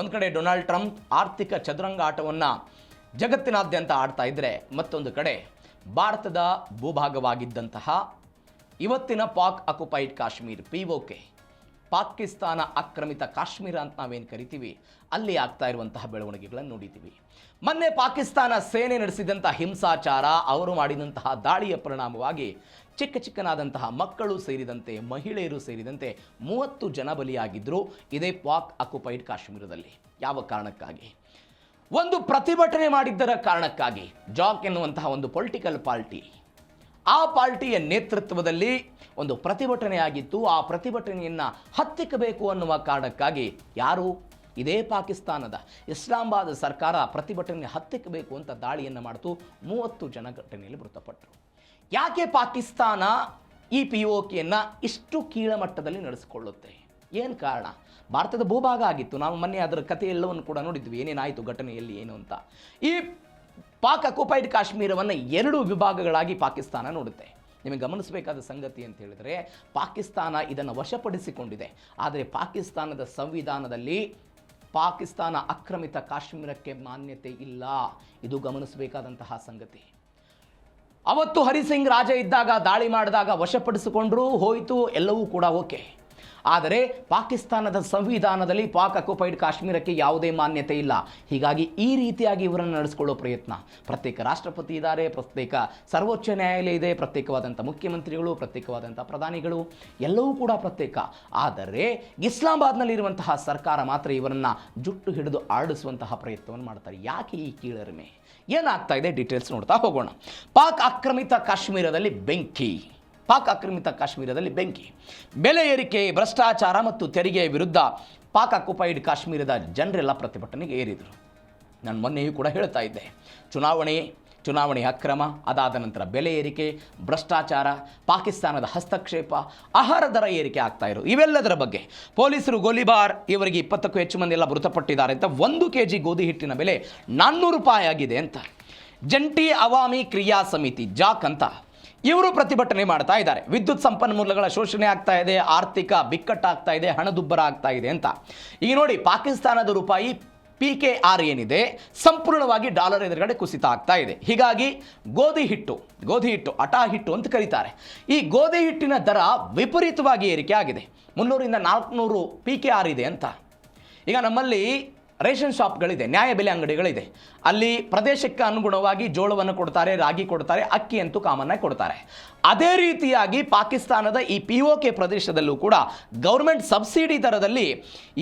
ಒಂದು ಕಡೆ Donald Trump ಆರ್ಥಿಕ ಚದುರಂಗ ಆಟವನ್ನು ಜಗತ್ತಿನಾದ್ಯಂತ ಆಡ್ತಾ ಇದ್ದರೆ, ಮತ್ತೊಂದು ಕಡೆ ಭಾರತದ ಭೂಭಾಗವಾಗಿದ್ದಂತಹ ಇವತ್ತಿನ ಪಾಕ್ ಅಕ್ಯುಪೈಡ್ ಕಾಶ್ಮೀರ್ POK, ಪಾಕಿಸ್ತಾನ ಆಕ್ರಮಿತ ಕಾಶ್ಮೀರ ಅಂತ ನಾವೇನು ಕರಿತೀವಿ, ಅಲ್ಲಿ ಆಗ್ತಾ ಇರುವಂತಹ ಬೆಳವಣಿಗೆಗಳನ್ನು ನೋಡಿದ್ದೀವಿ. ಮೊನ್ನೆ ಪಾಕಿಸ್ತಾನ ಸೇನೆ ನಡೆಸಿದಂಥ ಹಿಂಸಾಚಾರ, ಅವರು ಮಾಡಿದಂತಹ ದಾಳಿಯ ಪರಿಣಾಮವಾಗಿ ಚಿಕ್ಕನಾದಂತಹ ಮಕ್ಕಳು ಸೇರಿದಂತೆ ಮಹಿಳೆಯರು ಸೇರಿದಂತೆ 30 ಜನ ಬಲಿಯಾಗಿದ್ದರು. ಇದೇ ಪಾಕ್ ಅಕ್ಯುಪೈಡ್ ಕಾಶ್ಮೀರದಲ್ಲಿ. ಯಾವ ಕಾರಣಕ್ಕಾಗಿ? ಒಂದು ಪ್ರತಿಭಟನೆ ಮಾಡಿದ್ದರ ಕಾರಣಕ್ಕಾಗಿ. ಜಾಕ್ ಎನ್ನುವಂತಹ ಒಂದು ಪೊಲಿಟಿಕಲ್ ಪಾರ್ಟಿ, ಆ ಪಾರ್ಟಿಯ ನೇತೃತ್ವದಲ್ಲಿ ಒಂದು ಪ್ರತಿಭಟನೆ ಆಗಿತ್ತು. ಆ ಪ್ರತಿಭಟನೆಯನ್ನು ಹತ್ತಿಕ್ಕಬೇಕು ಅನ್ನುವ ಕಾರಣಕ್ಕಾಗಿ ಯಾರು? ಇದೇ ಪಾಕಿಸ್ತಾನದ ಇಸ್ಲಾಮಾಬಾದ್ ಸರ್ಕಾರ ಪ್ರತಿಭಟನೆ ಹತ್ತಿಕ್ಕಬೇಕು ಅಂತ ದಾಳಿಯನ್ನು ಮಾಡಿತು. 30 ಜನ ಘಟನೆಯಲ್ಲಿ ಮೃತಪಟ್ಟರು. ಯಾಕೆ ಪಾಕಿಸ್ತಾನ ಈ POKಯನ್ನು ಇಷ್ಟು ಕೀಳಮಟ್ಟದಲ್ಲಿ ನಡೆಸಿಕೊಳ್ಳುತ್ತೆ? ಏನು ಕಾರಣ? ಭಾರತದ ಭೂಭಾಗ ಆಗಿತ್ತು. ನಾವು ಮೊನ್ನೆ ಅದರ ಕಥೆ ಎಲ್ಲವನ್ನು ಕೂಡ ನೋಡಿದ್ವಿ, ಏನೇನಾಯಿತು ಘಟನೆಯಲ್ಲಿ ಏನು ಅಂತ. ಈ ಪಾಕ್ ಅಕ್ಯುಪೈಡ್ ಕಾಶ್ಮೀರವನ್ನು 2 ವಿಭಾಗಗಳಾಗಿ ಪಾಕಿಸ್ತಾನ ನೋಡುತ್ತೆ. ನಿಮಗೆ ಗಮನಿಸಬೇಕಾದ ಸಂಗತಿ ಅಂತ ಹೇಳಿದರೆ, ಪಾಕಿಸ್ತಾನ ಇದನ್ನು ವಶಪಡಿಸಿಕೊಂಡಿದೆ. ಆದರೆ ಪಾಕಿಸ್ತಾನದ ಸಂವಿಧಾನದಲ್ಲಿ ಪಾಕಿಸ್ತಾನ ಆಕ್ರಮಿತ ಕಾಶ್ಮೀರಕ್ಕೆ ಮಾನ್ಯತೆ ಇಲ್ಲ. ಇದು ಗಮನಿಸಬೇಕಾದಂತಹ ಸಂಗತಿ. ಅವತ್ತು ಹರಿಸಿಂಗ್ ರಾಜ ಇದ್ದಾಗ ದಾಳಿ ಮಾಡಿದಾಗ ವಶಪಡಿಸಿಕೊಂಡ್ರು, ಹೋಯಿತು, ಎಲ್ಲವೂ ಕೂಡ ಓಕೆ. ಆದರೆ ಪಾಕಿಸ್ತಾನದ ಸಂವಿಧಾನದಲ್ಲಿ ಪಾಕ್ ಅಕ್ಯುಪೈಡ್ ಕಾಶ್ಮೀರಕ್ಕೆ ಯಾವುದೇ ಮಾನ್ಯತೆ ಇಲ್ಲ. ಹೀಗಾಗಿ ಈ ರೀತಿಯಾಗಿ ಇವರನ್ನು ನಡೆಸಿಕೊಳ್ಳೋ ಪ್ರಯತ್ನ. ಪ್ರತ್ಯೇಕ ರಾಷ್ಟ್ರಪತಿ ಇದ್ದಾರೆ, ಪ್ರತ್ಯೇಕ ಸರ್ವೋಚ್ಚ ನ್ಯಾಯಾಲಯ ಇದೆ, ಪ್ರತ್ಯೇಕವಾದಂಥ ಮುಖ್ಯಮಂತ್ರಿಗಳು, ಪ್ರತ್ಯೇಕವಾದಂಥ ಪ್ರಧಾನಿಗಳು, ಎಲ್ಲವೂ ಕೂಡ ಪ್ರತ್ಯೇಕ. ಆದರೆ ಇಸ್ಲಾಮಾಬಾದ್ನಲ್ಲಿರುವಂತಹ ಸರ್ಕಾರ ಮಾತ್ರ ಇವರನ್ನು ಜುಟ್ಟು ಹಿಡಿದು ಆಡಿಸುವಂತಹ ಪ್ರಯತ್ನವನ್ನು ಮಾಡ್ತಾರೆ. ಯಾಕೆ ಈ ಕೀಳರಿಮೆ? ಏನಾಗ್ತಾ ಇದೆ ಡೀಟೇಲ್ಸ್ ನೋಡ್ತಾ ಹೋಗೋಣ. ಪಾಕ್ ಆಕ್ರಮಿತ ಕಾಶ್ಮೀರದಲ್ಲಿ ಬೆಂಕಿ. ಬೆಲೆ ಏರಿಕೆ, ಭ್ರಷ್ಟಾಚಾರ ಮತ್ತು ತೆರಿಗೆಯ ವಿರುದ್ಧ ಪಾಕ್ ಅಕ್ಯುಪೈಡ್ ಕಾಶ್ಮೀರದ ಜನರೆಲ್ಲ ಪ್ರತಿಭಟನೆಗೆ ಏರಿದರು. ನಾನು ಮೊನ್ನೆಯೂ ಕೂಡ ಹೇಳ್ತಾ ಇದ್ದೆ, ಚುನಾವಣೆ ಅಕ್ರಮ, ಅದಾದ ನಂತರ ಬೆಲೆ ಏರಿಕೆ, ಭ್ರಷ್ಟಾಚಾರ, ಪಾಕಿಸ್ತಾನದ ಹಸ್ತಕ್ಷೇಪ, ಆಹಾರ ದರ ಏರಿಕೆ ಆಗ್ತಾ ಇರೋ ಇವೆಲ್ಲದರ ಬಗ್ಗೆ ಪೊಲೀಸರು ಗೋಲಿಬಾರ್ ಇವರಿಗೆ 20ಕ್ಕೂ ಹೆಚ್ಚು ಮಂದಿ ಎಲ್ಲ ಮೃತಪಟ್ಟಿದ್ದಾರೆ ಅಂತ. 1 kg ಗೋಧಿ ಹಿಟ್ಟಿನ ಬೆಲೆ 400 ರೂಪಾಯಿ ಆಗಿದೆ ಅಂತ ಜಂಟಿ ಅವಾಮಿ ಕ್ರಿಯಾ ಸಮಿತಿ ಜಾಕ್ ಅಂತ ಇವರು ಪ್ರತಿಭಟನೆ ಮಾಡ್ತಾ ಇದ್ದಾರೆ. ವಿದ್ಯುತ್ ಸಂಪನ್ಮೂಲಗಳ ಶೋಷಣೆ ಆಗ್ತಾ ಇದೆ, ಆರ್ಥಿಕ ಬಿಕ್ಕಟ್ಟಾಗ್ತಾ ಇದೆ, ಹಣದುಬ್ಬರ ಆಗ್ತಾ ಇದೆ ಅಂತ. ಈಗ ನೋಡಿ, ಪಾಕಿಸ್ತಾನದ ರೂಪಾಯಿ PKR ಏನಿದೆ ಸಂಪೂರ್ಣವಾಗಿ ಡಾಲರ್ ಎದುರುಗಡೆ ಕುಸಿತ ಆಗ್ತಾ ಇದೆ. ಹೀಗಾಗಿ ಗೋಧಿ ಹಿಟ್ಟು ಅಟಾ ಹಿಟ್ಟು ಅಂತ ಕರೀತಾರೆ. ಈ ಗೋಧಿ ಹಿಟ್ಟಿನ ದರ ವಿಪರೀತವಾಗಿ ಏರಿಕೆ ಆಗಿದೆ. 300ರಿಂದ 400 PKR ಇದೆ ಅಂತ. ಈಗ ನಮ್ಮಲ್ಲಿ ರೇಷನ್ ಶಾಪ್ಗಳಿದೆ, ನ್ಯಾಯಬೆಲೆ ಅಂಗಡಿಗಳಿದೆ. ಅಲ್ಲಿ ಪ್ರದೇಶಕ್ಕೆ ಅನುಗುಣವಾಗಿ ಜೋಳವನ್ನು ಕೊಡ್ತಾರೆ, ರಾಗಿ ಕೊಡ್ತಾರೆ, ಅಕ್ಕಿ ಅಂತೂ ಕಾಮನ್ನಾಗಿ ಕೊಡ್ತಾರೆ. ಅದೇ ರೀತಿಯಾಗಿ ಪಾಕಿಸ್ತಾನದ ಈ POK ಪ್ರದೇಶದಲ್ಲೂ ಕೂಡ ಗೌರ್ಮೆಂಟ್ ಸಬ್ಸಿಡಿ ದರದಲ್ಲಿ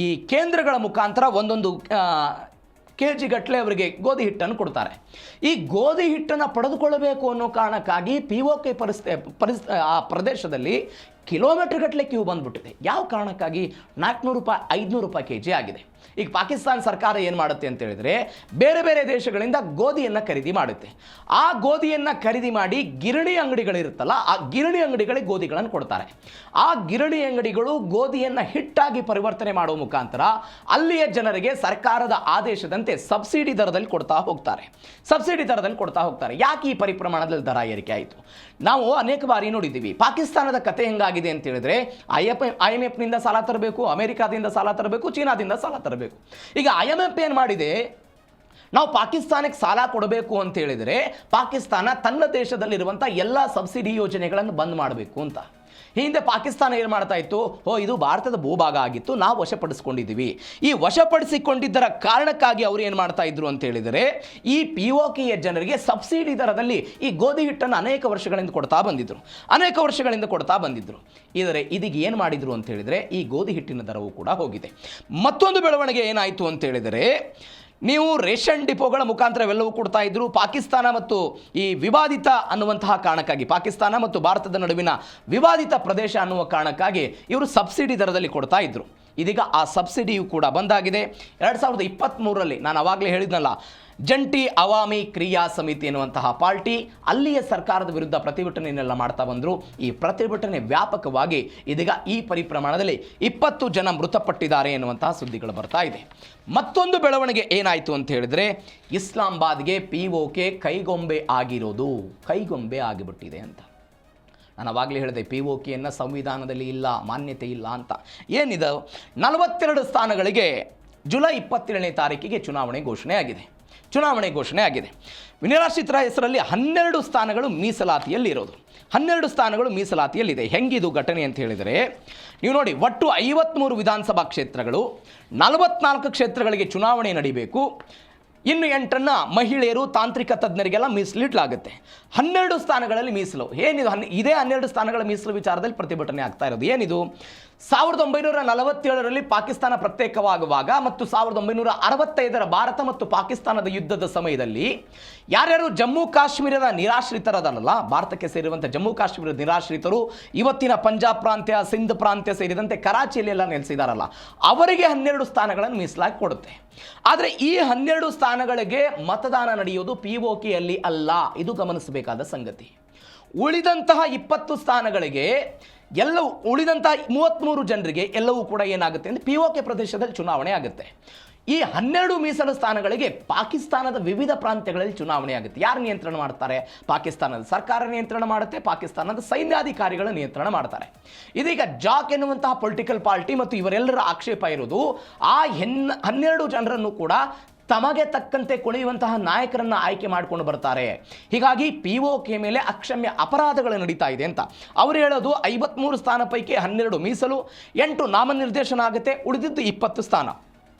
ಈ ಕೇಂದ್ರಗಳ ಮುಖಾಂತರ ಒಂದೊಂದು kg ಗಟ್ಟಲೆ ಅವರಿಗೆ ಗೋಧಿ ಹಿಟ್ಟನ್ನು ಕೊಡ್ತಾರೆ. ಈ ಗೋಧಿ ಹಿಟ್ಟನ್ನು ಪಡೆದುಕೊಳ್ಳಬೇಕು ಅನ್ನೋ ಕಾರಣಕ್ಕಾಗಿ POK ಆ ಪ್ರದೇಶದಲ್ಲಿ ಕಿಲೋಮೀಟರ್ ಗಟ್ಟಲೆ ಕ್ಯೂ ಬಂದ್ಬಿಟ್ಟಿದೆ. ಯಾವ ಕಾರಣಕ್ಕಾಗಿ? 400 ರೂಪಾಯಿ 500 ರೂಪಾಯಿ kg ಆಗಿದೆ. ಈಗ ಪಾಕಿಸ್ತಾನ ಸರ್ಕಾರ ಏನು ಮಾಡುತ್ತೆ ಅಂತ ಹೇಳಿದರೆ, ಬೇರೆ ಬೇರೆ ದೇಶಗಳಿಂದ ಗೋಧಿಯನ್ನು ಖರೀದಿ ಮಾಡುತ್ತೆ. ಆ ಗೋಧಿಯನ್ನು ಖರೀದಿ ಮಾಡಿ ಗಿರಣಿ ಅಂಗಡಿಗಳಿರುತ್ತಲ್ಲ, ಆ ಗಿರಣಿ ಅಂಗಡಿಗಳಿಗೆ ಗೋಧಿಗಳನ್ನು ಕೊಡ್ತಾರೆ. ಆ ಗಿರಣಿ ಅಂಗಡಿಗಳು ಗೋಧಿಯನ್ನು ಹಿಟ್ಟಾಗಿ ಪರಿವರ್ತನೆ ಮಾಡುವ ಮುಖಾಂತರ ಅಲ್ಲಿಯ ಜನರಿಗೆ ಸರ್ಕಾರದ ಆದೇಶದಂತೆ ಸಬ್ಸಿಡಿ ದರದಲ್ಲಿ ಕೊಡ್ತಾ ಹೋಗ್ತಾರೆ. ಯಾಕೆ ಈ ಪರಿಪ್ರಮಾಣದಲ್ಲಿ ದರ ಏರಿಕೆ ಆಯಿತು? ನಾವು ಅನೇಕ ಬಾರಿ ನೋಡಿದ್ದೀವಿ. ಪಾಕಿಸ್ತಾನದ ಕತೆ ಹೆಂಗಾಗಿದೆ ಅಂತ ಹೇಳಿದ್ರೆ, IMFನಿಂದ ಸಾಲ ತರಬೇಕು, ಅಮೆರಿಕಾದಿಂದ ಸಾಲ ತರಬೇಕು, ಚೀನಾದಿಂದ ಸಾಲ ತರಬೇಕು. ಈಗ IMF ಏನು ಮಾಡಿದೆ, ನಾವು ಪಾಕಿಸ್ತಾನಕ್ಕೆ ಸಾಲ ಕೊಡಬೇಕು ಅಂತ ಹೇಳಿದರೆ ಪಾಕಿಸ್ತಾನ ತನ್ನ ದೇಶದಲ್ಲಿರುವಂಥ ಎಲ್ಲ ಸಬ್ಸಿಡಿ ಯೋಜನೆಗಳನ್ನು ಬಂದ್ ಮಾಡಬೇಕು ಅಂತ. ಹಿಂದೆ ಪಾಕಿಸ್ತಾನ ಏನು ಮಾಡ್ತಾ ಇತ್ತು, ಇದು ಭಾರತದ ಭೂಭಾಗ ಆಗಿತ್ತು, ನಾವು ವಶಪಡಿಸ್ಕೊಂಡಿದ್ದೀವಿ. ಈ ವಶಪಡಿಸಿಕೊಂಡಿದ್ದರ ಕಾರಣಕ್ಕಾಗಿ ಅವರು ಏನು ಮಾಡ್ತಾ ಇದ್ರು ಅಂತ ಹೇಳಿದರೆ, ಈ POKಯ ಜನರಿಗೆ ಸಬ್ಸಿಡಿ ದರದಲ್ಲಿ ಈ ಗೋಧಿ ಹಿಟ್ಟನ್ನು ಅನೇಕ ವರ್ಷಗಳಿಂದ ಕೊಡ್ತಾ ಬಂದಿದ್ರು. ಇದರ ಇದೀಗ ಏನು ಮಾಡಿದ್ರು ಅಂತ ಹೇಳಿದರೆ, ಈ ಗೋಧಿ ಹಿಟ್ಟಿನ ದರವೂ ಕೂಡ ಹೋಗಿದೆ. ಮತ್ತೊಂದು ಬೆಳವಣಿಗೆ ಏನಾಯಿತು ಅಂತ ಹೇಳಿದರೆ, ನೀವು ರೇಷನ್ ಡಿಪೋಗಳ ಮುಖಾಂತರ ಇವೆಲ್ಲವೂ ಕೊಡ್ತಾ ಇದ್ರು. ಪಾಕಿಸ್ತಾನ ಮತ್ತು ಈ ವಿವಾದಿತ ಅನ್ನುವಂತಹ ಕಾರಣಕ್ಕಾಗಿ, ಪಾಕಿಸ್ತಾನ ಮತ್ತು ಭಾರತದ ನಡುವಿನ ವಿವಾದಿತ ಪ್ರದೇಶ ಅನ್ನುವ ಕಾರಣಕ್ಕಾಗಿ ಇವರು ಸಬ್ಸಿಡಿ ದರದಲ್ಲಿ ಕೊಡ್ತಾ ಇದ್ರು. ಇದೀಗ ಆ ಸಬ್ಸಿಡಿಯು ಕೂಡ ಬಂದಾಗಿದೆ. 2023ರಲ್ಲಿ ನಾನು ಆವಾಗಲೇ ಹೇಳಿದ್ನಲ್ಲ, ಜಂಟಿ ಅವಾಮಿ ಕ್ರಿಯಾ ಸಮಿತಿ ಎನ್ನುವಂತಹ ಪಾರ್ಟಿ ಅಲ್ಲಿಯ ಸರ್ಕಾರದ ವಿರುದ್ಧ ಪ್ರತಿಭಟನೆಯನ್ನೆಲ್ಲ ಮಾಡ್ತಾ ಬಂದರು. ಈ ಪ್ರತಿಭಟನೆ ವ್ಯಾಪಕವಾಗಿ ಇದೀಗ ಈ ಪರಿಪ್ರಮಾಣದಲ್ಲಿ 20 ಜನ ಮೃತಪಟ್ಟಿದ್ದಾರೆ ಎನ್ನುವಂತಹ ಸುದ್ದಿಗಳು ಬರ್ತಾ ಇದೆ. ಮತ್ತೊಂದು ಬೆಳವಣಿಗೆ ಏನಾಯಿತು ಅಂತ ಹೇಳಿದರೆ, ಇಸ್ಲಾಮಾಬಾದ್ಗೆ POK ಕೈಗೊಂಬೆ ಆಗಿಬಿಟ್ಟಿದೆ ಅಂತ. ನಾನು ಅವಾಗಲೇ ಹೇಳಿದೆ, POKಯನ್ನು ಸಂವಿಧಾನದಲ್ಲಿ ಇಲ್ಲ, ಮಾನ್ಯತೆ ಇಲ್ಲ ಅಂತ. ಏನಿದೆ, 42 ಸ್ಥಾನಗಳಿಗೆ ಜುಲೈ 27ನೇ ತಾರೀಕಿಗೆ ಚುನಾವಣೆ ಘೋಷಣೆ ಆಗಿದೆ. ನಿರಾಶ್ರಿತರ ಹೆಸರಲ್ಲಿ 12 ಸ್ಥಾನಗಳು ಮೀಸಲಾತಿಯಲ್ಲಿ ಇರೋದು. 12 ಸ್ಥಾನಗಳು ಮೀಸಲಾತಿಯಲ್ಲಿದೆ. ಹೆಂಗಿದು ಘಟನೆ ಅಂತ ಹೇಳಿದರೆ, ನೀವು ನೋಡಿ, ಒಟ್ಟು 53 ವಿಧಾನಸಭಾ ಕ್ಷೇತ್ರಗಳು, 44 ಕ್ಷೇತ್ರಗಳಿಗೆ ಚುನಾವಣೆ ನಡೀಬೇಕು. ಇನ್ನು 8 ಮಹಿಳೆಯರು, ತಾಂತ್ರಿಕ ತಜ್ಞರಿಗೆಲ್ಲ ಮೀಸಲಿಡಲಾಗುತ್ತೆ. 12 ಸ್ಥಾನಗಳಲ್ಲಿ ಮೀಸಲು. ಏನಿದು? ಇದೇ 12 ಸ್ಥಾನಗಳ ಮೀಸಲು ವಿಚಾರದಲ್ಲಿ ಪ್ರತಿಭಟನೆ ಆಗ್ತಾ ಇರೋದು. ಏನಿದು? 1947ರಲ್ಲಿ ಪಾಕಿಸ್ತಾನ ಪ್ರತ್ಯೇಕವಾಗುವಾಗ ಮತ್ತು 1965ರ ಭಾರತ ಮತ್ತು ಪಾಕಿಸ್ತಾನದ ಯುದ್ಧದ ಸಮಯದಲ್ಲಿ ಯಾರ್ಯಾರು ಜಮ್ಮು ಕಾಶ್ಮೀರದ ನಿರಾಶ್ರಿತರದಲ್ಲ, ಭಾರತಕ್ಕೆ ಸೇರಿರುವಂಥ ಜಮ್ಮು ಕಾಶ್ಮೀರದ ನಿರಾಶ್ರಿತರು, ಇವತ್ತಿನ ಪಂಜಾಬ್ ಪ್ರಾಂತ್ಯ, ಸಿಂಧ್ ಪ್ರಾಂತ್ಯ ಸೇರಿದಂತೆ ಕರಾಚಿಯಲ್ಲೆಲ್ಲ ನೆಲೆಸಿದಾರಲ್ಲ, ಅವರಿಗೆ 12 ಸ್ಥಾನಗಳನ್ನು ಮೀಸಲಾಗಿ ಕೊಡುತ್ತೆ. ಆದರೆ ಈ 12 ಸ್ಥಾನಗಳಿಗೆ ಮತದಾನ ನಡೆಯುವುದು POKಯಲ್ಲಿ ಅಲ್ಲ. ಇದು ಗಮನಿಸಬೇಕಾದ ಸಂಗತಿ. ಉಳಿದಂತಹ 20 ಸ್ಥಾನಗಳಿಗೆ ಎಲ್ಲವೂ, ಉಳಿದಂತಹ 33 ಜನರಿಗೆ ಎಲ್ಲವೂ ಕೂಡ ಏನಾಗುತ್ತೆ ಅಂದರೆ POK ಪ್ರದೇಶದಲ್ಲಿ ಚುನಾವಣೆ ಆಗುತ್ತೆ. ಈ 12 ಮೀಸಲು ಸ್ಥಾನಗಳಿಗೆ ಪಾಕಿಸ್ತಾನದ ವಿವಿಧ ಪ್ರಾಂತ್ಯಗಳಲ್ಲಿ ಚುನಾವಣೆ ಆಗುತ್ತೆ. ಯಾರು ನಿಯಂತ್ರಣ ಮಾಡ್ತಾರೆ? ಪಾಕಿಸ್ತಾನದ ಸರ್ಕಾರ ನಿಯಂತ್ರಣ ಮಾಡುತ್ತೆ, ಪಾಕಿಸ್ತಾನದ ಸೈನ್ಯಾಧಿಕಾರಿಗಳು ನಿಯಂತ್ರಣ ಮಾಡ್ತಾರೆ. ಇದೀಗ ಜಾಕ್ ಎನ್ನುವಂತಹ ಪೊಲಿಟಿಕಲ್ ಪಾರ್ಟಿ ಮತ್ತು ಇವರೆಲ್ಲರ ಆಕ್ಷೇಪ ಇರೋದು, ಆ 12 ಜನರನ್ನು ಕೂಡ ತಮಗೆ ತಕ್ಕಂತೆ ಕುಣಿಯುವಂತಹ ನಾಯಕರನ್ನ ಆಯ್ಕೆ ಮಾಡಿಕೊಂಡು ಬರ್ತಾರೆ. ಹೀಗಾಗಿ POK ಮೇಲೆ ಅಕ್ಷಮ್ಯ ಅಪರಾಧಗಳು ನಡೀತಾ ಇದೆ ಅಂತ ಅವರು ಹೇಳೋದು. 53 ಸ್ಥಾನ ಪೈಕಿ 12 ಮೀಸಲು, 8 ನಾಮನಿರ್ದೇಶನ ಆಗುತ್ತೆ, ಉಳಿದಿದ್ದು 20 ಸ್ಥಾನ.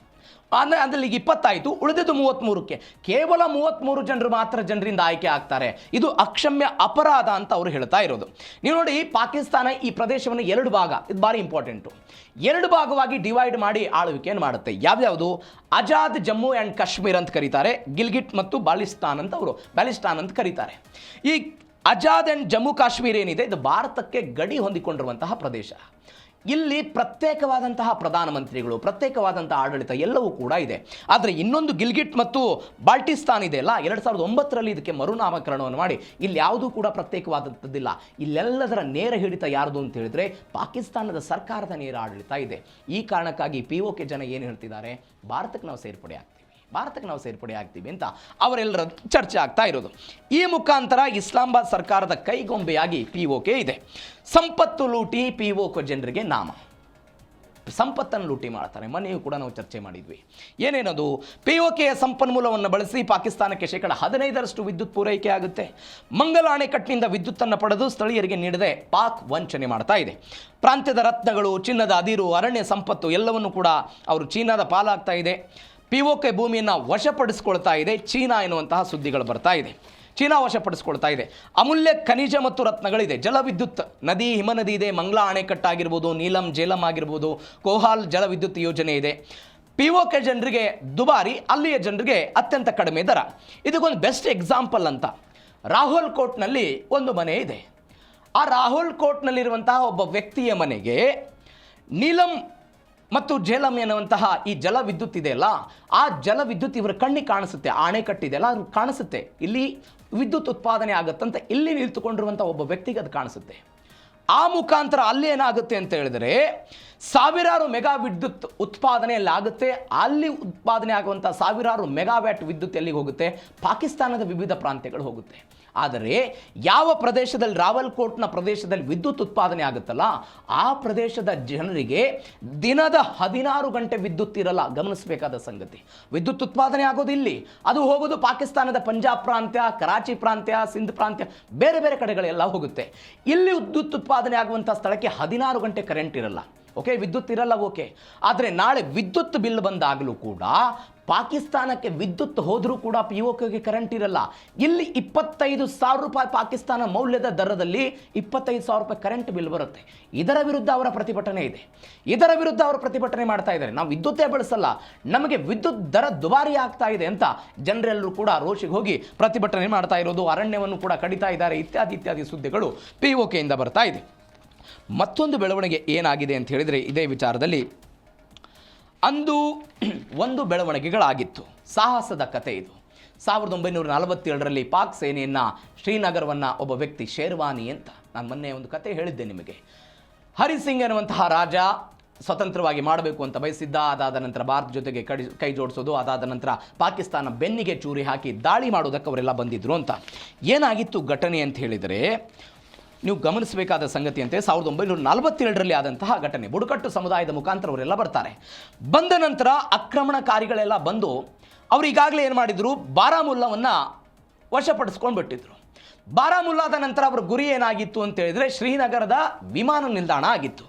ಅದರಲ್ಲಿ 20 ಆಯಿತು, ಉಳಿದಿದ್ದು 33ಕ್ಕೆ ಕೇವಲ 33 ಜನರು ಮಾತ್ರ ಜನರಿಂದ ಆಯ್ಕೆ ಆಗ್ತಾರೆ. ಇದು ಅಕ್ಷಮ್ಯ ಅಪರಾಧ ಅಂತ ಅವರು ಹೇಳ್ತಾ ಇರೋದು. ನೀವು ನೋಡಿ, ಪಾಕಿಸ್ತಾನ ಈ ಪ್ರದೇಶವನ್ನು 2 ಭಾಗ, ಇದು ಭಾರಿ ಇಂಪಾರ್ಟೆಂಟು, 2 ಭಾಗವಾಗಿ ಡಿವೈಡ್ ಮಾಡಿ ಆಳ್ವಿಕೆಯನ್ನು ಮಾಡುತ್ತೆ. ಯಾವ್ಯಾವುದು? ಆಜಾದ್ ಜಮ್ಮು ಆ್ಯಂಡ್ ಕಾಶ್ಮೀರ್ ಅಂತ ಕರೀತಾರೆ, ಗಿಲ್ಗಿಟ್ ಮತ್ತು ಬಾಲಿಸ್ತಾನ್ ಅಂತ ಕರೀತಾರೆ. ಈ ಆಜಾದ್ ಆ್ಯಂಡ್ ಜಮ್ಮು ಕಾಶ್ಮೀರ್ ಏನಿದೆ, ಇದು ಭಾರತಕ್ಕೆ ಗಡಿ ಹೊಂದಿಕೊಂಡಿರುವಂತಹ ಪ್ರದೇಶ. ಇಲ್ಲಿ ಪ್ರತ್ಯೇಕವಾದಂತಹ ಪ್ರಧಾನಮಂತ್ರಿಗಳು, ಪ್ರತ್ಯೇಕವಾದಂತಹ ಆಡಳಿತ ಎಲ್ಲವೂ ಕೂಡ ಇದೆ. ಆದರೆ ಇನ್ನೊಂದು ಗಿಲ್ಗಿಟ್ ಮತ್ತು ಬಾಲ್ಟಿಸ್ತಾನ್ ಇದೆಯಲ್ಲ, 2009ರಲ್ಲಿ ಇದಕ್ಕೆ ಮರುನಾಮಕರಣವನ್ನು ಮಾಡಿ ಇಲ್ಲಿ ಯಾವುದೂ ಕೂಡ ಪ್ರತ್ಯೇಕವಾದಂಥದ್ದಿಲ್ಲ. ಇಲ್ಲೆಲ್ಲದರ ನೇರ ಹಿಡಿತ ಯಾರ್ದು ಅಂತ ಹೇಳಿದ್ರೆ ಪಾಕಿಸ್ತಾನದ ಸರ್ಕಾರದ ನೇರ ಆಡಳಿತ ಇದೆ. ಈ ಕಾರಣಕ್ಕಾಗಿ POK ಜನ ಏನು ಹೇಳ್ತಿದ್ದಾರೆ? ಭಾರತಕ್ಕೆ ನಾವು ಸೇರ್ಪಡೆ ಆಗ್ತೀವಿ ಅಂತ ಅವರೆಲ್ಲರ ಚರ್ಚೆ ಆಗ್ತಾ ಇರೋದು. ಈ ಮುಖಾಂತರ ಇಸ್ಲಾಮಾಬಾದ್ ಸರ್ಕಾರದ ಕೈಗೊಂಬೆಯಾಗಿ POK ಇದೆ. ಸಂಪತ್ತು ಲೂಟಿ POK ಜನರಿಗೆ ನಾಮ, ಸಂಪತ್ತನ್ನು ಲೂಟಿ ಮಾಡ್ತಾರೆ. ಮನೆಯೂ ಕೂಡ ನಾವು ಚರ್ಚೆ ಮಾಡಿದ್ವಿ. ಏನೇನದು? POKಯ ಸಂಪನ್ಮೂಲವನ್ನು ಬಳಸಿ ಪಾಕಿಸ್ತಾನಕ್ಕೆ 15% ವಿದ್ಯುತ್ ಪೂರೈಕೆ ಆಗುತ್ತೆ. ಮಂಗಲ ಅಣೆಕಟ್ಟಿನಿಂದ ವಿದ್ಯುತ್ತನ್ನು ಪಡೆದು ಸ್ಥಳೀಯರಿಗೆ ನೀಡದೆ ಪಾಕ್ ವಂಚನೆ ಮಾಡ್ತಾ ಇದೆ. ಪ್ರಾಂತ್ಯದ ರತ್ನಗಳು, ಚಿನ್ನದ ಅದಿರು, ಅರಣ್ಯ ಸಂಪತ್ತು ಎಲ್ಲವನ್ನು ಕೂಡ ಅವರು ಚೀನಾದ ಪಾಲಾಗ್ತಾ ಇದೆ. POK ಭೂಮಿಯನ್ನು ವಶಪಡಿಸ್ಕೊಳ್ತಾ ಇದೆ. ಚೀನಾ ಎನ್ನುವಂತಹ ಸುದ್ದಿಗಳು ಬರ್ತಾ ಇದೆ. ಚೀನಾ ವಶಪಡಿಸ್ಕೊಳ್ತಾ ಇದೆ. ಅಮೂಲ್ಯ ಖನಿಜ ಮತ್ತು ರತ್ನಗಳಿದೆ. ಜಲವಿದ್ಯುತ್, ನದಿ, ಹಿಮನದಿ ಇದೆ. ಮಂಗ್ಲಾ ಅಣೆಕಟ್ಟಾಗಿರ್ಬೋದು, ನೀಲಂ ಜೇಲಂ ಆಗಿರ್ಬೋದು, ಕೋಹಾಲ್ ಜಲವಿದ್ಯುತ್ ಯೋಜನೆ ಇದೆ. POK ಜನರಿಗೆ ದುಬಾರಿ, ಅಲ್ಲಿಯ ಜನರಿಗೆ ಅತ್ಯಂತ ಕಡಿಮೆ ದರ. ಇದಕ್ಕೊಂದು ಬೆಸ್ಟ್ ಎಕ್ಸಾಂಪಲ್ ಅಂತ ರಾಹುಲ್ ಕೋಟ್ನಲ್ಲಿ ಒಂದು ಮನೆ ಇದೆ. ಆ ರಾಹುಲ್ ಕೋಟ್ನಲ್ಲಿರುವಂತಹ ಒಬ್ಬ ವ್ಯಕ್ತಿಯ ಮನೆಗೆ ನೀಲಂ ಮತ್ತು ಜೇಲಂ ಎನ್ನುವಂತಹ ಈ ಜಲವಿದ್ಯುತ್ ಇದೆಯಲ್ಲ, ಆ ಜಲವಿದ್ಯುತ್ ಇವರ ಕಣ್ಣಿಗೆ ಕಾಣಿಸುತ್ತೆ. ಅಣೆಕಟ್ಟಿದೆಯಲ್ಲ, ಅದು ಕಾಣಿಸುತ್ತೆ. ಇಲ್ಲಿ ವಿದ್ಯುತ್ ಉತ್ಪಾದನೆ ಆಗುತ್ತಂತ ಇಲ್ಲಿ ನಿಂತುಕೊಂಡಿರುವಂಥ ಒಬ್ಬ ವ್ಯಕ್ತಿಗೆ ಅದು ಕಾಣಿಸುತ್ತೆ. ಆ ಮುಖಾಂತರ ಅಲ್ಲಿ ಏನಾಗುತ್ತೆ ಅಂತ ಹೇಳಿದರೆ, ಸಾವಿರಾರು ಮೆಗಾ ವಿದ್ಯುತ್ ಉತ್ಪಾದನೆ ಅಲ್ಲಿ ಆಗುತ್ತೆ. ಅಲ್ಲಿ ಉತ್ಪಾದನೆ ಆಗುವಂಥ ಸಾವಿರಾರು ಮೆಗಾವ್ಯಾಟ್ ವಿದ್ಯುತ್ ಎಲ್ಲಿಗೆ ಹೋಗುತ್ತೆ? ಪಾಕಿಸ್ತಾನದ ವಿವಿಧ ಪ್ರಾಂತ್ಯಗಳು ಹೋಗುತ್ತೆ. ಆದರೆ ಯಾವ ಪ್ರದೇಶದಲ್ಲಿ, ರಾವಲ್ಕೋಟ್ನ ಪ್ರದೇಶದಲ್ಲಿ ವಿದ್ಯುತ್ ಉತ್ಪಾದನೆ ಆಗುತ್ತಲ್ಲ, ಆ ಪ್ರದೇಶದ ಜನರಿಗೆ ದಿನದ 16 ಗಂಟೆ ವಿದ್ಯುತ್ ಇರಲ್ಲ. ಗಮನಿಸಬೇಕಾದ ಸಂಗತಿ. ವಿದ್ಯುತ್ ಉತ್ಪಾದನೆ ಆಗೋದು ಇಲ್ಲಿ, ಅದು ಹೋಗೋದು ಪಾಕಿಸ್ತಾನದ ಪಂಜಾಬ್ ಪ್ರಾಂತ್ಯ, ಕರಾಚಿ ಪ್ರಾಂತ್ಯ, ಸಿಂಧ್ ಪ್ರಾಂತ್ಯ, ಬೇರೆ ಬೇರೆ ಕಡೆಗಳೆಲ್ಲ ಹೋಗುತ್ತೆ. ಇಲ್ಲಿ ವಿದ್ಯುತ್ ಉತ್ಪಾದನೆ ಆಗುವಂಥ ಸ್ಥಳಕ್ಕೆ 16 ಗಂಟೆ ಕರೆಂಟ್ ಇರಲ್ಲ. ಓಕೆ, ವಿದ್ಯುತ್ ಇರಲ್ಲ. ಓಕೆ, ಆದರೆ ನಾಳೆ ವಿದ್ಯುತ್ ಬಿಲ್ ಬಂದಾಗಲೂ ಕೂಡ ಪಾಕಿಸ್ತಾನಕ್ಕೆ ವಿದ್ಯುತ್ ಹೋದರೂ ಕೂಡ POKಗೆ ಕರೆಂಟ್ ಇರಲ್ಲ. ಇಲ್ಲಿ 25,000 ರೂಪಾಯಿ ಪಾಕಿಸ್ತಾನ ಮೌಲ್ಯದ ದರದಲ್ಲಿ 25,000 ರೂಪಾಯಿ ಕರೆಂಟ್ ಬಿಲ್ ಬರುತ್ತೆ. ಇದರ ವಿರುದ್ಧ ಅವರ ಪ್ರತಿಭಟನೆ ಇದೆ. ಇದರ ವಿರುದ್ಧ ಅವರು ಪ್ರತಿಭಟನೆ ಮಾಡ್ತಾ ಇದ್ದಾರೆ. ನಾವು ವಿದ್ಯುತ್ತೇ ಬಳಸಲ್ಲ, ನಮಗೆ ವಿದ್ಯುತ್ ದರ ದುಬಾರಿ ಆಗ್ತಾ ಇದೆ ಅಂತ ಜನರೆಲ್ಲರೂ ಕೂಡ ರೋಷಿಗೆ ಹೋಗಿ ಪ್ರತಿಭಟನೆ ಮಾಡ್ತಾ ಇರೋದು. ಅರಣ್ಯವನ್ನು ಕೂಡ ಕಡಿತಾ ಇದ್ದಾರೆ. ಇತ್ಯಾದಿ ಸುದ್ದಿಗಳು POKಯಿಂದ ಬರ್ತಾ ಇದೆ. ಮತ್ತೊಂದು ಬೆಳವಣಿಗೆ ಏನಾಗಿದೆ ಅಂತ ಹೇಳಿದರೆ, ಇದೇ ವಿಚಾರದಲ್ಲಿ ಅಂದು ಒಂದು ಬೆಳವಣಿಗೆಗಳಾಗಿತ್ತು. ಸಾಹಸದ ಕತೆ ಇದು. 1947ರಲ್ಲಿ ಪಾಕ್ ಸೇನೆಯನ್ನು, ಶ್ರೀನಗರವನ್ನು ಒಬ್ಬ ವ್ಯಕ್ತಿ, ಶೇರ್ವಾನಿ ಅಂತ, ನಾನು ಮೊನ್ನೆ ಒಂದು ಕತೆ ಹೇಳಿದ್ದೆ ನಿಮಗೆ. ಹರಿಸಿಂಗ್ ಎನ್ನುವಂತಹ ರಾಜ ಸ್ವತಂತ್ರವಾಗಿ ಮಾಡಬೇಕು ಅಂತ ಬಯಸಿದ್ದ. ಅದಾದ ನಂತರ ಭಾರತ ಜೊತೆಗೆ ಕೈ ಜೋಡಿಸೋದು, ಅದಾದ ನಂತರ ಪಾಕಿಸ್ತಾನ ಬೆನ್ನಿಗೆ ಚೂರಿ ಹಾಕಿ ದಾಳಿ ಮಾಡೋದಕ್ಕೆ ಅವರೆಲ್ಲ ಬಂದಿದ್ರು ಅಂತ. ಏನಾಗಿತ್ತು ಘಟನೆ ಅಂತ ಹೇಳಿದರೆ, ನೀವು ಗಮನಿಸಬೇಕಾದ ಸಂಗತಿ ಅಂತೆ 1947ರಲ್ಲಿ ಆದಂತಹ ಘಟನೆ. ಬುಡಕಟ್ಟು ಸಮುದಾಯದ ಮುಖಾಂತರ ಅವರೆಲ್ಲ ಬರ್ತಾರೆ. ಬಂದ ನಂತರ ಆಕ್ರಮಣಕಾರಿಗಳೆಲ್ಲ ಬಂದು ಅವರು ಈಗಾಗಲೇ ಏನು ಮಾಡಿದರು, ಬಾರಾಮುಲ್ಲಾವನ್ನು ವಶಪಡಿಸ್ಕೊಂಡು ಬಿಟ್ಟಿದ್ರು. ಬಾರಾಮುಲ್ಲಾದ ನಂತರ ಅವರ ಗುರಿ ಏನಾಗಿತ್ತು ಅಂತ ಹೇಳಿದರೆ ಶ್ರೀನಗರದ ವಿಮಾನ ನಿಲ್ದಾಣ ಆಗಿತ್ತು.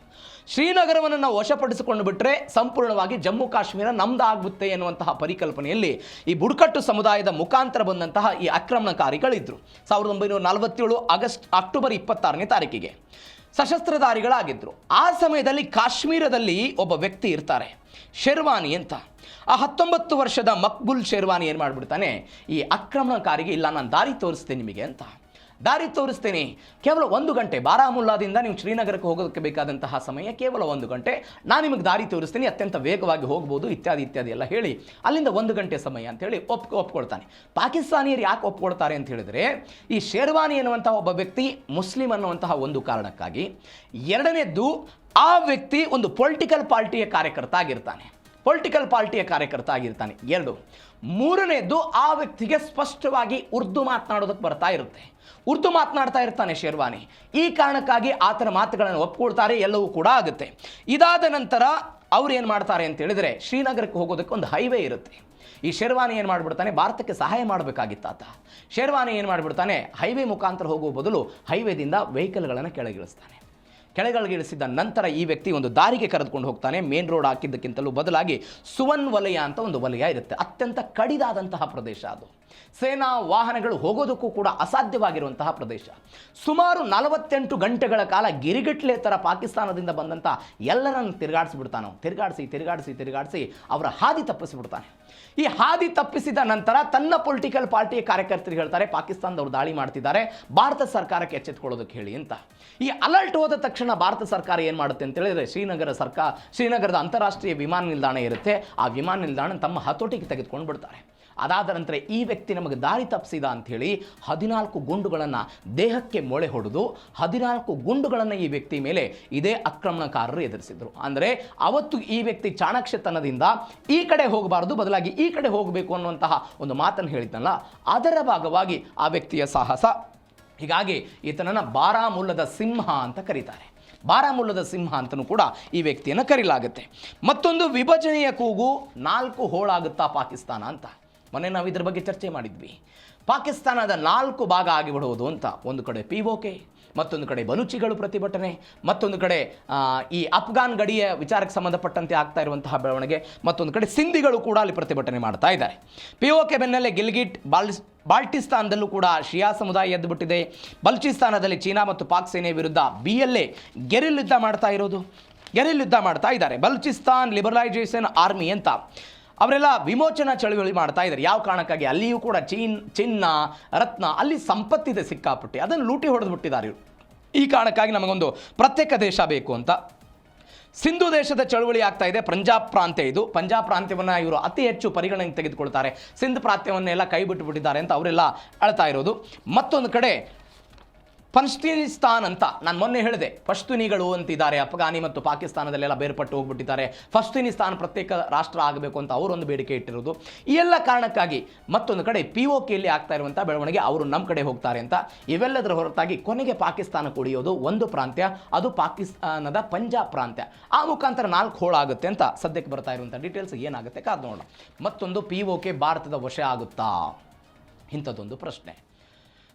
ಶ್ರೀನಗರವನ್ನು ನಾವು ವಶಪಡಿಸಿಕೊಂಡು ಬಿಟ್ಟರೆ ಸಂಪೂರ್ಣವಾಗಿ ಜಮ್ಮು ಕಾಶ್ಮೀರ ನಮ್ದಾಗುತ್ತೆ ಎನ್ನುವಂತಹ ಪರಿಕಲ್ಪನೆಯಲ್ಲಿ ಈ ಬುಡಕಟ್ಟು ಸಮುದಾಯದ ಮುಖಾಂತರ ಬಂದಂತಹ ಈ ಆಕ್ರಮಣಕಾರಿಗಳಿದ್ದರು. 1947 ಅಕ್ಟೋಬರ್ 26ನೇ ತಾರೀಕಿಗೆ ಸಶಸ್ತ್ರಧಾರಿಗಳಾಗಿದ್ದರು. ಆ ಸಮಯದಲ್ಲಿ ಕಾಶ್ಮೀರದಲ್ಲಿ ಒಬ್ಬ ವ್ಯಕ್ತಿ ಇರ್ತಾರೆ, ಶೆರ್ವಾನಿ ಅಂತ. ಆ 19 ವರ್ಷದ ಮಕ್ಬುಲ್ ಶೆರ್ವಾನಿ ಏನು ಮಾಡಿಬಿಡ್ತಾನೆ, ಈ ಆಕ್ರಮಣಕಾರಿಗೆ ಇಲ್ಲ ನಾನು ದಾರಿ ತೋರಿಸ್ತೇನೆ ನಿಮಗೆ ಅಂತ. ದಾರಿ ತೋರಿಸ್ತೇನೆ, ಕೇವಲ 1 ಗಂಟೆ, ಬಾರಾಮುಲ್ಲಾದಿಂದ ನೀವು ಶ್ರೀನಗರಕ್ಕೆ ಹೋಗೋದಕ್ಕೆ ಬೇಕಾದಂತಹ ಸಮಯ ಕೇವಲ 1 ಗಂಟೆ, ನಾನು ನಿಮಗೆ ದಾರಿ ತೋರಿಸ್ತೀನಿ, ಅತ್ಯಂತ ವೇಗವಾಗಿ ಹೋಗ್ಬೋದು ಇತ್ಯಾದಿ ಇತ್ಯಾದಿ ಎಲ್ಲ ಹೇಳಿ ಅಲ್ಲಿಂದ 1 ಗಂಟೆ ಸಮಯ ಅಂತೇಳಿ ಒಪ್ಕೊಳ್ತಾನೆ. ಪಾಕಿಸ್ತಾನಿಯರು ಯಾಕೆ ಒಪ್ಕೊಳ್ತಾರೆ ಅಂತ ಹೇಳಿದರೆ, ಈ ಶೇರ್ವಾನಿ ಎನ್ನುವಂಥ ಒಬ್ಬ ವ್ಯಕ್ತಿ ಮುಸ್ಲಿಂ ಅನ್ನುವಂತಹ ಒಂದು ಕಾರಣಕ್ಕಾಗಿ. ಎರಡನೇದ್ದು, ಆ ವ್ಯಕ್ತಿ ಒಂದು ಪೊಲಿಟಿಕಲ್ ಪಾರ್ಟಿಯ ಕಾರ್ಯಕರ್ತ ಆಗಿರ್ತಾನೆ. 2, ಮೂರನೇದ್ದು, ಆ ವ್ಯಕ್ತಿಗೆ ಸ್ಪಷ್ಟವಾಗಿ ಉರ್ದು ಮಾತನಾಡೋದಕ್ಕೆ ಬರ್ತಾ ಇರುತ್ತೆ. ಉರ್ದು ಮಾತನಾಡ್ತಾ ಇರ್ತಾನೆ ಶೇರ್ವಾನಿ. ಈ ಕಾರಣಕ್ಕಾಗಿ ಆತನ ಮಾತುಗಳನ್ನು ಒಪ್ಕೊಳ್ತಾರೆ, ಎಲ್ಲವೂ ಕೂಡ ಆಗುತ್ತೆ. ಇದಾದ ನಂತರ ಅವ್ರು ಏನು ಮಾಡ್ತಾರೆ ಅಂತ ಹೇಳಿದರೆ, ಶ್ರೀನಗರಕ್ಕೆ ಹೋಗೋದಕ್ಕೆ ಒಂದು ಹೈವೇ ಇರುತ್ತೆ. ಈ ಶೇರ್ವಾನಿ ಏನು ಮಾಡಿಬಿಡ್ತಾನೆ, ಭಾರತಕ್ಕೆ ಸಹಾಯ ಮಾಡಬೇಕಾಗಿತ್ತು ಆತ. ಶೇರ್ವಾನಿ ಏನು ಮಾಡಿಬಿಡ್ತಾನೆ, ಹೈವೇ ಮುಖಾಂತರ ಹೋಗುವ ಬದಲು ಹೈವೇದಿಂದ ವೆಹಿಕಲ್ಗಳನ್ನು ಕೆಳಗಿಳಿಸ್ತಾನೆ. ಕೆಳಗಿಳಿಸಿದ ನಂತರ ಈ ವ್ಯಕ್ತಿ ಒಂದು ದಾರಿಗೆ ಕರೆದುಕೊಂಡು ಹೋಗ್ತಾನೆ. ಮೇನ್ ರೋಡ್ ಹಾಕಿದ್ದಕ್ಕಿಂತಲೂ ಬದಲಾಗಿ ಸುವನ್ ವಲಯ ಅಂತ ಒಂದು ವಲಯ ಇರುತ್ತೆ. ಅತ್ಯಂತ ಕಡಿದಾದಂತಹ ಪ್ರದೇಶ ಅದು. ಸೇನಾ ವಾಹನಗಳು ಹೋಗೋದಕ್ಕೂ ಕೂಡ ಅಸಾಧ್ಯವಾಗಿರುವಂತಹ ಪ್ರದೇಶ. ಸುಮಾರು 48 ಗಂಟೆಗಳ ಕಾಲ ಗಿರಿಗಟ್ಲೆ ಥರ ಪಾಕಿಸ್ತಾನದಿಂದ ಬಂದಂಥ ಎಲ್ಲರನ್ನು ತಿರುಗಾಡಿಸಿ ಅವರ ಹಾದಿ ತಪ್ಪಿಸಿಬಿಡ್ತಾನೆ. ಈ ಹಾದಿ ತಪ್ಪಿಸಿದ ನಂತರ ತನ್ನ ಪೊಲಿಟಿಕಲ್ ಪಾರ್ಟಿಯ ಕಾರ್ಯಕರ್ತರಿಗೆ ಹೇಳ್ತಾರೆ, ಪಾಕಿಸ್ತಾನದವರು ದಾಳಿ ಮಾಡ್ತಿದ್ದಾರೆ, ಭಾರತ ಸರ್ಕಾರಕ್ಕೆ ಎಚ್ಚೆತ್ತುಕೊಳ್ಳೋದಕ್ಕೆ ಹೇಳಿ ಅಂತ. ಈ ಅಲರ್ಟ್ ಹೋದ ತಕ್ಷಣ ಭಾರತ ಸರ್ಕಾರ ಏನು ಮಾಡುತ್ತೆ ಅಂತ ಹೇಳಿದರೆ, ಶ್ರೀನಗರದ ಅಂತಾರಾಷ್ಟ್ರೀಯ ವಿಮಾನ ನಿಲ್ದಾಣ ಇರುತ್ತೆ, ಆ ವಿಮಾನ ನಿಲ್ದಾಣ ತಮ್ಮ ಹತೋಟಿಗೆ ತೆಗೆದುಕೊಂಡು ಬಿಡ್ತಾರೆ. ಅದಾದ ನಂತರ ಈ ವ್ಯಕ್ತಿ ನಮಗೆ ದಾರಿ ತಪ್ಪಿಸಿದ ಅಂಥೇಳಿ 14 ಗುಂಡುಗಳನ್ನು ದೇಹಕ್ಕೆ ಮೊಳೆ ಹೊಡೆದು 14 ಗುಂಡುಗಳನ್ನು ಈ ವ್ಯಕ್ತಿ ಮೇಲೆ ಇದೇ ಆಕ್ರಮಣಕಾರರು ಎದುರಿಸಿದರು. ಅಂದರೆ ಅವತ್ತು ಈ ವ್ಯಕ್ತಿ ಚಾಣಾಕ್ಷತನದಿಂದ ಈ ಕಡೆ ಹೋಗಬಾರದು, ಬದಲಾಗಿ ಈ ಕಡೆ ಹೋಗಬೇಕು ಅನ್ನುವಂತಹ ಒಂದು ಮಾತನ್ನು ಹೇಳಿದ್ನಲ್ಲ, ಅದರ ಭಾಗವಾಗಿ ಆ ವ್ಯಕ್ತಿಯ ಸಾಹಸ. ಹೀಗಾಗಿ ಈತನನ್ನು ಬಾರಾಮುಲ್ಲದ ಸಿಂಹ ಅಂತ ಕರೀತಾರೆ. ಬಾರಾಮುಲ್ಲದ ಸಿಂಹ ಅಂತಲೂ ಕೂಡ ಈ ವ್ಯಕ್ತಿಯನ್ನು ಕರೀಲಾಗುತ್ತೆ. ಮತ್ತೊಂದು, ವಿಭಜನೆಯ ಕೂಗು 4 ಹೋಳಾಗುತ್ತಾ ಪಾಕಿಸ್ತಾನ ಅಂತ. ಮೊನ್ನೆ ನಾವು ಇದ್ರ ಬಗ್ಗೆ ಚರ್ಚೆ ಮಾಡಿದ್ವಿ. ಪಾಕಿಸ್ತಾನದ 4 ಭಾಗ ಆಗಿಬಿಡುವುದು ಅಂತ. ಒಂದು ಕಡೆ POK, ಮತ್ತೊಂದು ಕಡೆ ಬಲೂಚಿಗಳು ಪ್ರತಿಭಟನೆ, ಮತ್ತೊಂದು ಕಡೆ ಈ ಅಫ್ಘಾನ್ ಗಡಿಯ ವಿಚಾರಕ್ಕೆ ಸಂಬಂಧಪಟ್ಟಂತೆ ಆಗ್ತಾ ಇರುವಂತಹ ಬೆಳವಣಿಗೆ, ಮತ್ತೊಂದು ಕಡೆ ಸಿಂಧಿಗಳು ಕೂಡ ಅಲ್ಲಿ ಪ್ರತಿಭಟನೆ ಮಾಡ್ತಾ ಇದ್ದಾರೆ. POK ಬೆನ್ನಲ್ಲೇ ಗಿಲ್ಗಿಟ್ ಬಾಲ್ಟಿಸ್ತಾನದಲ್ಲೂ ಕೂಡ ಶಿಯಾ ಸಮುದಾಯ ಎದ್ದುಬಿಟ್ಟಿದೆ. ಬಲೂಚಿಸ್ತಾನದಲ್ಲಿ ಚೀನಾ ಮತ್ತು ಪಾಕ್ ಸೇನೆ ವಿರುದ್ಧ BLA ಗೆರಿಲ್ ಯುದ್ಧ ಮಾಡ್ತಾ ಇದ್ದಾರೆ. ಬಲೂಚಿಸ್ತಾನ್ ಲಿಬರಲೈಸೇಷನ್ ಆರ್ಮಿ ಅಂತ ಅವರೆಲ್ಲ ವಿಮೋಚನಾ ಚಳವಳಿ ಮಾಡ್ತಾ ಇದ್ದಾರೆ. ಯಾವ ಕಾರಣಕ್ಕಾಗಿ, ಅಲ್ಲಿಯೂ ಕೂಡ ಚಿನ್ನ ರತ್ನ ಅಲ್ಲಿ ಸಂಪತ್ತಿದೆ ಸಿಕ್ಕಾಪಟ್ಟೆ, ಅದನ್ನು ಲೂಟಿ ಹೊಡೆದು ಬಿಟ್ಟಿದ್ದಾರೆ ಇವರು. ಈ ಕಾರಣಕ್ಕಾಗಿ ನಮಗೊಂದು ಪ್ರತ್ಯೇಕ ದೇಶ ಬೇಕು ಅಂತ ಸಿಂಧು ದೇಶದ ಚಳವಳಿ ಆಗ್ತಾ ಇದೆ. ಪಂಜಾಬ್ ಪ್ರಾಂತ್ಯ ಇದು. ಪಂಜಾಬ್ ಪ್ರಾಂತ್ಯವನ್ನು ಇವರು ಅತಿ ಹೆಚ್ಚು ಪರಿಗಣನೆಗೆ ತೆಗೆದುಕೊಳ್ತಾರೆ. ಸಿಂಧ್ ಪ್ರಾಂತ್ಯವನ್ನೆಲ್ಲ ಕೈ ಬಿಟ್ಟುಬಿಟ್ಟಿದ್ದಾರೆ ಅಂತ ಅವರೆಲ್ಲ ಅಳ್ತಾ ಇರೋದು. ಮತ್ತೊಂದು ಕಡೆ ಪಶ್ತೂನಿಸ್ತಾನ್ ಅಂತ ನಾನು ಮೊನ್ನೆ ಹೇಳಿದೆ, ಪಶ್ತೂನಿಗಳು ಅಂತಿದ್ದಾರೆ. ಅಫ್ಘಾನಿ ಮತ್ತು ಪಾಕಿಸ್ತಾನದಲ್ಲೆಲ್ಲ ಬೇರ್ಪಟ್ಟು ಹೋಗ್ಬಿಟ್ಟಿದ್ದಾರೆ. ಪಶ್ತೂನಿಸ್ತಾನ್ ಪ್ರತ್ಯೇಕ ರಾಷ್ಟ್ರ ಆಗಬೇಕು ಅಂತ ಅವರೊಂದು ಬೇಡಿಕೆ ಇಟ್ಟಿರೋದು. ಈ ಎಲ್ಲ ಕಾರಣಕ್ಕಾಗಿ ಮತ್ತೊಂದು ಕಡೆ POKಯಲ್ಲಿ ಆಗ್ತಾ ಇರುವಂಥ ಬೆಳವಣಿಗೆ, ಅವರು ನಮ್ಮ ಕಡೆ ಹೋಗ್ತಾರೆ ಅಂತ. ಇವೆಲ್ಲದರ ಹೊರತಾಗಿ ಕೊನೆಗೆ ಪಾಕಿಸ್ತಾನ ಕುಡಿಯೋದು ಒಂದು ಪ್ರಾಂತ್ಯ, ಅದು ಪಾಕಿಸ್ತಾನದ ಪಂಜಾಬ್ ಪ್ರಾಂತ್ಯ. ಆ ಮುಖಾಂತರ 4 ಹೋಳಾಗುತ್ತೆ ಅಂತ ಸದ್ಯಕ್ಕೆ ಬರ್ತಾ ಇರುವಂಥ ಡೀಟೇಲ್ಸ್ ಏನಾಗುತ್ತೆ ಕಾದು ನೋಡೋಣ. ಮತ್ತೊಂದು, POK ಭಾರತದ ವಶ ಆಗುತ್ತಾ, ಇಂಥದ್ದೊಂದು ಪ್ರಶ್ನೆ.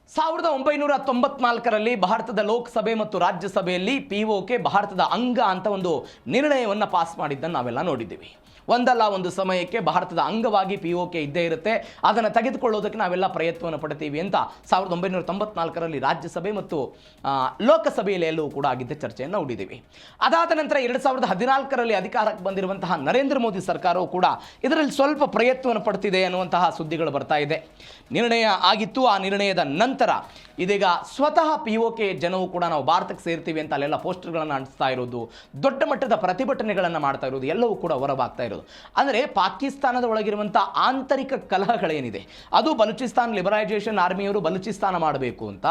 1994ರಲ್ಲಿ ಭಾರತದ ಲೋಕಸಭೆ ಮತ್ತು ರಾಜ್ಯಸಭೆಯಲ್ಲಿ POK ಭಾರತದ ಅಂಗ ಅಂತ ಒಂದು ನಿರ್ಣಯವನ್ನು ಪಾಸ್ ಮಾಡಿದ್ದನ್ನು ನಾವೆಲ್ಲ ನೋಡಿದ್ದೀವಿ. ಒಂದಲ್ಲ ಒಂದು ಸಮಯಕ್ಕೆ ಭಾರತದ ಅಂಗವಾಗಿ POK ಇದ್ದೇ ಇರುತ್ತೆ, ಅದನ್ನು ತೆಗೆದುಕೊಳ್ಳೋದಕ್ಕೆ ನಾವೆಲ್ಲ ಪ್ರಯತ್ನವನ್ನು ಪಡ್ತೀವಿ ಅಂತ 1994ರಲ್ಲಿ ರಾಜ್ಯಸಭೆ ಮತ್ತು ಲೋಕಸಭೆಯಲ್ಲಿ ಎಲ್ಲವೂ ಕೂಡ ಆಗಿದ್ದ ಚರ್ಚೆಯನ್ನು ನೋಡಿದ್ದೀವಿ. ಅದಾದ ನಂತರ 2014ರಲ್ಲಿ ಅಧಿಕಾರಕ್ಕೆ ಬಂದಿರುವಂತಹ ನರೇಂದ್ರ ಮೋದಿ ಸರ್ಕಾರವು ಕೂಡ ಇದರಲ್ಲಿ ಸ್ವಲ್ಪ ಪ್ರಯತ್ನವನ್ನು ಪಡ್ತಿದೆ ಅನ್ನುವಂತಹ ಸುದ್ದಿಗಳು ಬರ್ತಾ ಇದೆ. ನಿರ್ಣಯ ಆಗಿತ್ತು. ಆ ನಿರ್ಣಯದ ನಂತರ ಇದೀಗ ಸ್ವತಃ POK ಜನವು ಕೂಡ ನಾವು ಭಾರತಕ್ಕೆ ಸೇರ್ತೀವಿ ಅಂತ ಅಲ್ಲೆಲ್ಲ ಪೋಸ್ಟರ್ಗಳನ್ನು ಅಂಟಿಸ್ತಾ ಇರೋದು, ದೊಡ್ಡ ಮಟ್ಟದ ಪ್ರತಿಭಟನೆಗಳನ್ನು ಮಾಡ್ತಾ ಇರೋದು ಎಲ್ಲವೂ ಕೂಡ ಹೊರಬಾಗ್ತಾ ಇರೋದು. ಅಂದರೆ ಪಾಕಿಸ್ತಾನದ ಒಳಗಿರುವಂಥ ಆಂತರಿಕ ಕಲಹಗಳೇನಿದೆ ಅದು ಬಲೂಚಿಸ್ತಾನ್ ಲಿಬರಲೈಸೇಷನ್ ಆರ್ಮಿಯವರು ಬಲೂಚಿಸ್ತಾನ ಮಾಡಬೇಕು ಅಂತ,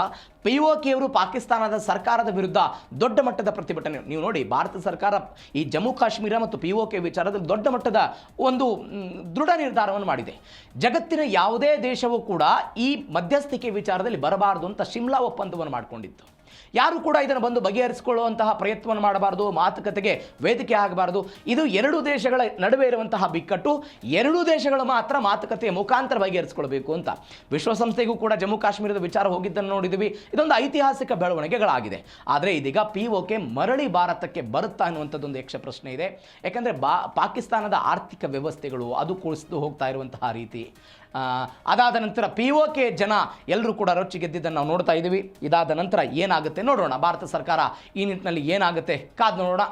POK ಅವರು ಪಾಕಿಸ್ತಾನದ ಸರ್ಕಾರದ ವಿರುದ್ಧ ದೊಡ್ಡ ಮಟ್ಟದ ಪ್ರತಿಭಟನೆ. ನೀವು ನೋಡಿ, ಭಾರತ ಸರ್ಕಾರ ಈ ಜಮ್ಮು ಕಾಶ್ಮೀರ ಮತ್ತು POK ವಿಚಾರದಲ್ಲಿ ದೊಡ್ಡ ಮಟ್ಟದ ಒಂದು ದೃಢ ನಿರ್ಧಾರವನ್ನು ಮಾಡಿದೆ. ಜಗತ್ತಿನ ಯಾವುದೇ ದೇಶವೂ ಕೂಡ ಈ ಮಧ್ಯಸ್ಥಿಕೆ ವಿಚಾರದಲ್ಲಿ ಬರಬಾರದು ಅಂತ ಶಿಮ್ಲಾ ಒಪ್ಪಂದವನ್ನು ಮಾಡಿಕೊಂಡಿತ್ತು. ಯಾರು ಕೂಡ ಇದನ್ನು ಬಂದು ಬಗೆಹರಿಸಿಕೊಳ್ಳುವಂತಹ ಪ್ರಯತ್ನವನ್ನು ಮಾಡಬಾರ್ದು, ಮಾತುಕತೆಗೆ ವೇದಿಕೆ ಆಗಬಾರ್ದು. ಇದು ಎರಡು ದೇಶಗಳ ನಡುವೆ ಇರುವಂತಹ ಬಿಕ್ಕಟ್ಟು, ಎರಡೂ ದೇಶಗಳು ಮಾತ್ರ ಮಾತುಕತೆಯ ಮುಖಾಂತರ ಬಗೆಹರಿಸಿಕೊಳ್ಬೇಕು ಅಂತ. ವಿಶ್ವಸಂಸ್ಥೆಗೂ ಕೂಡ ಜಮ್ಮು ಕಾಶ್ಮೀರದ ವಿಚಾರ ಹೋಗಿದ್ದನ್ನು ನೋಡಿದ್ದೀವಿ. ಇದೊಂದು ಐತಿಹಾಸಿಕ ಬೆಳವಣಿಗೆಗಳಾಗಿದೆ. ಆದರೆ ಇದೀಗ POK ಮರಳಿ ಭಾರತಕ್ಕೆ ಬರುತ್ತಾ ಅನ್ನುವಂಥದ್ದೊಂದು ಯಕ್ಷ ಪ್ರಶ್ನೆ ಇದೆ. ಯಾಕಂದರೆ ಪಾಕಿಸ್ತಾನದ ಆರ್ಥಿಕ ವ್ಯವಸ್ಥೆಗಳು ಅದು ಕುಸಿದು ಹೋಗ್ತಾ ಇರುವಂತಹ ರೀತಿ, ಅದಾದ ನಂತರ POK ಜನ ಎಲ್ಲರೂ ಕೂಡ ರೊಚ್ಚಿಗೆದ್ದಿದ್ದನ್ನು ನಾವು ನೋಡ್ತಾ ಇದ್ದೀವಿ. ಇದಾದ ನಂತರ ಏನಾಗುತ್ತೆ ನೋಡೋಣ. ಭಾರತ ಸರ್ಕಾರ ಈ ನಿಟ್ಟಿನಲ್ಲಿ ಏನಾಗುತ್ತೆ ಕಾದು ನೋಡೋಣ.